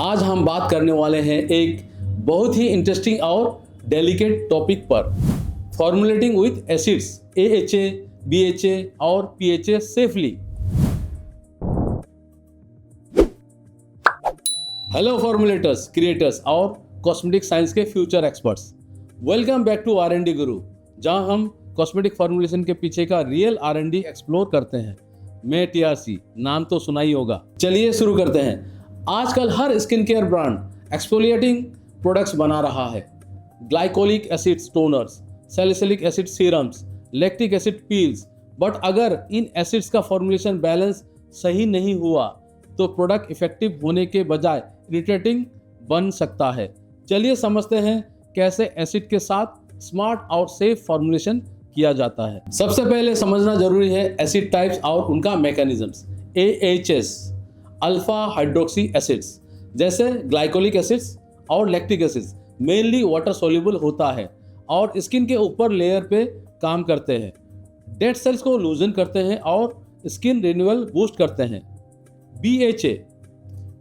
आज हम बात करने वाले हैं एक बहुत ही इंटरेस्टिंग और डेलिकेट टॉपिक पर, formulating with acids AHA, BHA और PHA सेफली। हेलो फॉर्मुलेटर्स, क्रिएटर्स और कॉस्मेटिक साइंस के future experts, welcome back to R&D Guru, जहां हम कॉस्मेटिक फॉर्मुलेशन के पीछे का रियल R&D एक्सप्लोर करते हैं। मैं TRC, नाम तो सुना ही होगा। चलिए शुरू करते हैं। आजकल हर skin care brand exfoliating products बना रहा है। Glycolic acid toners, salicylic acid serums, lactic acid peels. But अगर इन एसिड्स का फॉर्मुलेशन बैलेंस सही नहीं हुआ तो प्रोडक्ट इफेक्टिव होने के बजाय इरिटेटिंग बन सकता है। चलिए समझते हैं कैसे एसिड के साथ स्मार्ट और सेफ फॉर्मुलेशन किया जाता है। सबसे पहले समझना जरूरी है एसिड टाइप्स और उनका mechanisms. AHS alpha hydroxy acids जैसे ग्लाइकोलिक एसिड्स और lactic acids mainly water soluble होता है और स्किन के ऊपर लेयर पे काम करते हैं, डेड सेल्स को लूजन करते हैं और स्किन रिन्यूअल बूस्ट करते हैं। BHA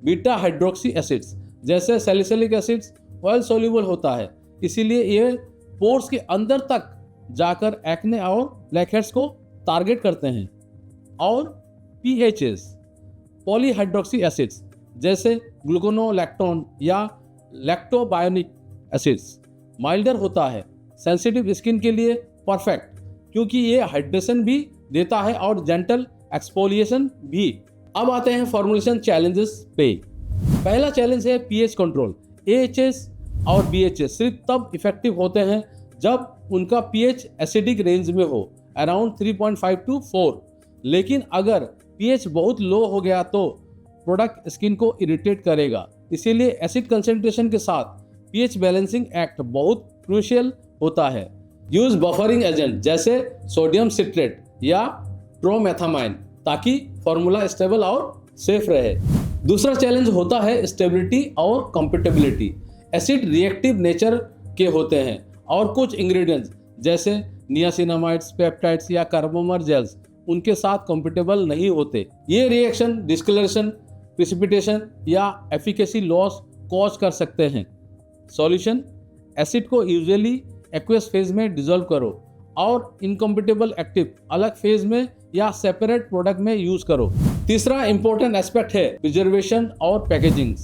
बीटा हाइड्रोक्सी एसिड्स जैसे सैलिसिलिक एसिड्स ऑयल सोल्यूबल होता है, इसीलिए ये पोर्स के अंदर तक जाकर एक्ने और ब्लैकहेड्स को टारगेट करते हैं। और PHS पॉलीहाइड्रोक्सी एसिड्स जैसे ग्लूकोनोलैक्टोन या लैक्टोबायोनिक एसिड्स माइल्डर होता है, सेंसिटिव स्किन के लिए परफेक्ट क्योंकि ये हाइड्रेशन भी देता है और जेंटल एक्सफोलिएशन भी। अब आते हैं फॉर्मुलेशन चैलेंजेस पे। पहला चैलेंज है pH कंट्रोल। AHS और BHA सिर्फ तब इफेक्टिव होते हैं जब उनका pH एसिडिक रेंज में हो, अराउंड 3.5 to 4। लेकिन अगर pH बहुत लो हो गया तो प्रोडक्ट स्किन को इरिटेट करेगा, इसीलिए एसिड कंसेंट्रेशन के साथ pH बैलेंसिंग एक्ट बहुत क्रूशियल होता है। यूज बफरिंग एजेंट जैसे सोडियम सिट्रेट या ट्रोमेथामाइन ताकि फॉर्मूला स्टेबल और सेफ रहे। दूसरा चैलेंज होता है स्टेबिलिटी और कंपेटेबिलिटी। एसिड रिएक्टिव नेचर के होते हैं और कुछ इंग्रेडिएंट्स जैसे नियासिनामाइड्स, पेप्टाइड्स या कार्बोमर जेल्स उनके साथ कंपेटेबल नहीं होते। ये रिएक्शन डिस्कलरेशन, प्रिसिपिटेशन या एफिकेसी लॉस कॉज कर सकते हैं। सॉल्यूशन: एसिड को यूजुअली एक्वस फेज में डिसॉल्व करो और इनकम्पेटेबल एक्टिव अलग फेज में या सेपरेट प्रोडक्ट में यूज करो। तीसरा इंपॉर्टेंट एस्पेक्ट है प्रिजर्वेशन और packaging.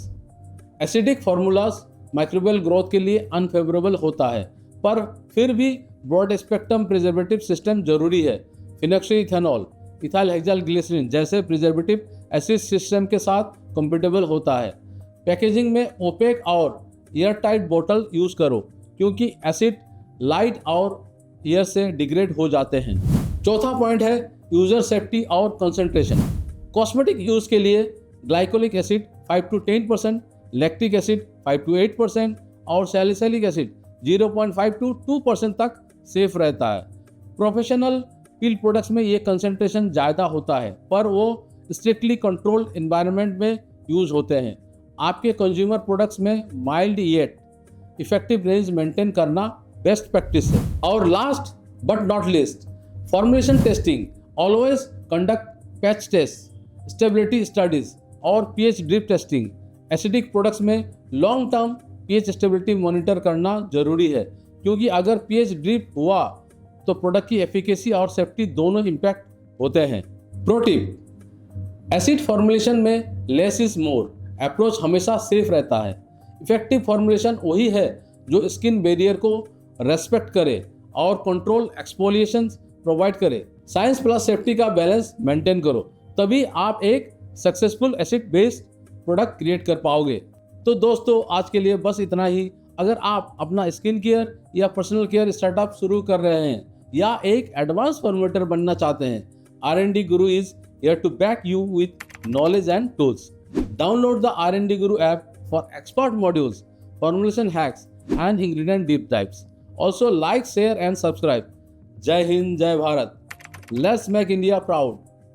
Acidic formulas microbial growth के लिए अनफेवरेबल होता है, पर फिर भी ब्रॉड स्पेक्ट्रम प्रिजर्वेटिव सिस्टम जरूरी है। फिनोक्सीइथेनॉल, इथाइल हेक्साइल ग्लिसरीन जैसे प्रिजर्वेटिव एसिड सिस्टम के साथ कंपेटेबल होता है। पैकेजिंग में ओपेक और एयर टाइट बोतल यूज करो क्योंकि एसिड लाइट और एयर से डिग्रेड हो जाते हैं। चौथा पॉइंट है यूजर सेफ्टी और कंसंट्रेशन। कॉस्मेटिक यूज के लिए glycolic acid 5 to 10%, lactic acid 5 to 8% और सैलिसिलिक एसिड 0.5 to 2% तक सेफ रहता है। प्रोफेशनल पील प्रोडक्ट्स में ये कंसंट्रेशन ज़्यादा होता है, पर वो स्ट्रिक्टली कंट्रोल्ड एनवायरनमेंट में यूज होते हैं। आपके कंज्यूमर प्रोडक्ट्स में mild yet effective range maintain करना बेस्ट प्रैक्टिस है। और last but not least, formulation testing. Always conduct patch test, stability studies और pH drift testing. Acidic products में long term pH stability monitor करना जरूरी है क्योंकि अगर pH ड्रिप हुआ तो प्रोडक्ट की एफिकेसी और सेफ्टी दोनों इम्पैक्ट होते हैं। प्रो टिप: एसिड फॉर्मुलेशन में लेस इज मोर अप्रोच हमेशा सेफ रहता है। इफेक्टिव फॉर्मुलेशन वही है जो स्किन बैरियर को रेस्पेक्ट करे और कंट्रोल एक्सफोलिएशन प्रोवाइड करे। साइंस प्लस सेफ्टी का बैलेंस मेंटेन करो, तभी आप एक successful acid based product create कर पाओगे। तो दोस्तों, आज के लिए बस इतना ही। अगर आप अपना स्किन केयर या पर्सनल केयर स्टार्टअप शुरू कर रहे हैं या एक एडवांस फॉर्मुलेटर बनना चाहते हैं, R&D Guru is here to back you with knowledge and tools. Download the R&D Guru app for expert modules, formulation hacks, and ingredient deep dives. Also like, share, and subscribe. Jai Hind, Jai Bharat. Let's make India proud.